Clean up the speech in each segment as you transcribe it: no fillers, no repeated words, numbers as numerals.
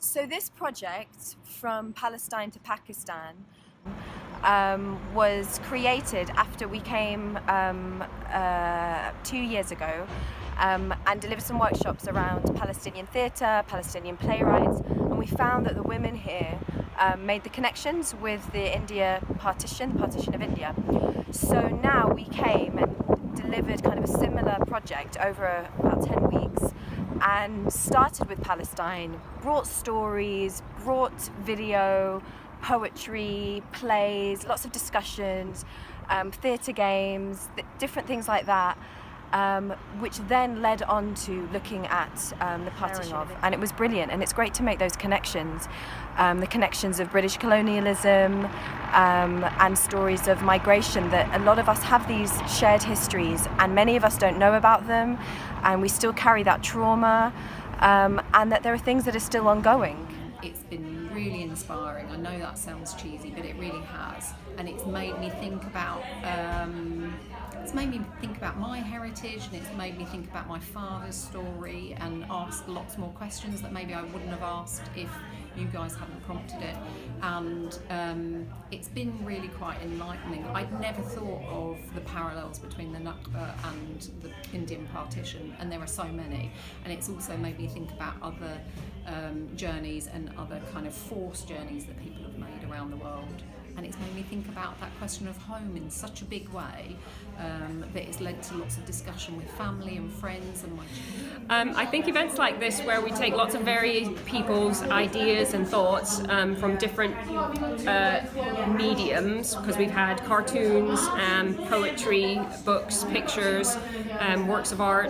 So this project from Palestine to Pakistan was created after we came 2 years ago and delivered some workshops around Palestinian theatre, Palestinian playwrights, and we found that the women here made the connections with the partition of India. So now we came and delivered kind of a similar project over about 10 weeks and started with Palestine, brought stories, brought video, poetry, plays, lots of discussions, theatre games, different things like that, which then led on to looking at the partition of, and it was brilliant, and it's great to make those connections, the connections of British colonialism and stories of migration, that a lot of us have these shared histories and many of us don't know about them, and we still carry that trauma, and that there are things that are still ongoing. It's been really inspiring. I know that sounds cheesy, but it really has, and it's made me think about my heritage, and it's made me think about my father's story and ask lots more questions that maybe I wouldn't have asked if you guys hadn't prompted it. And it's been really quite enlightening. I'd never thought of the parallels between the Nakba and the Indian partition, and there are so many. And it's also made me think about other journeys and other kind of forced journeys that people have made around the world. And it's made me think about that question of home in such a big way, that it's led to lots of discussion with family and friends and my children. I think events like this, where we take lots of varied people's ideas and thoughts from different mediums, because we've had cartoons, poetry, books, pictures, works of art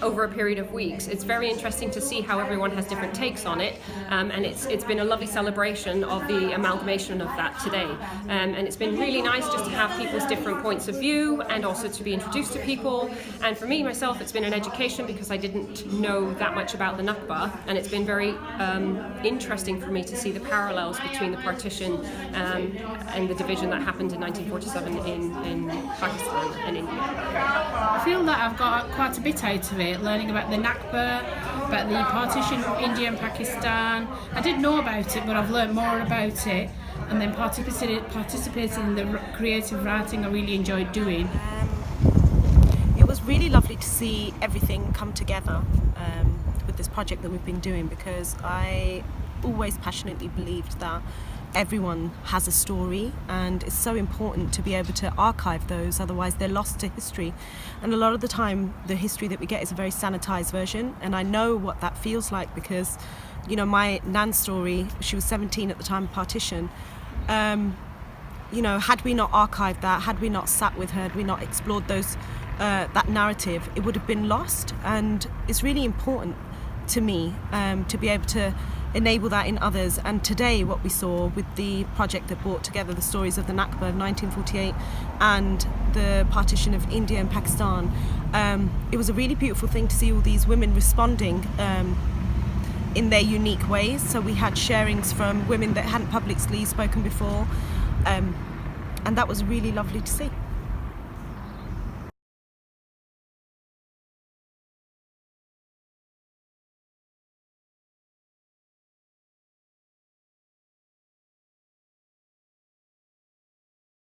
over a period of weeks. It's very interesting to see how everyone has different takes on it, and it's been a lovely celebration of the amalgamation of that today, and it's been really nice just to have people's different points of view and also to be introduced to people. And for me myself, it's been an education, because I didn't know that much about the Nakba, and it's been very interesting for me to see the parallels between the partition and the division that happened in 1947 in Pakistan and India. I feel that I've got quite a bit out of it, learning about the Nakba, about the partition of India and Pakistan. I didn't know about it, but I've learned more about it, and then participating in the creative writing I really enjoyed doing. It was really lovely to see everything come together with this project that we've been doing, because I always passionately believed that everyone has a story, and it's so important to be able to archive those, otherwise they're lost to history. And a lot of the time the history that we get is a very sanitized version, and I know what that feels like, because my nan's story, she was 17 at the time of partition. Had we not archived that, had we not sat with her, had we not explored those that narrative, it would have been lost. And it's really important to me to be able to enable that in others. And today what we saw with the project that brought together the stories of the Nakba of 1948 and the partition of India and Pakistan, it was a really beautiful thing to see all these women responding in their unique ways. So we had sharings from women that hadn't publicly spoken before, and that was really lovely to see.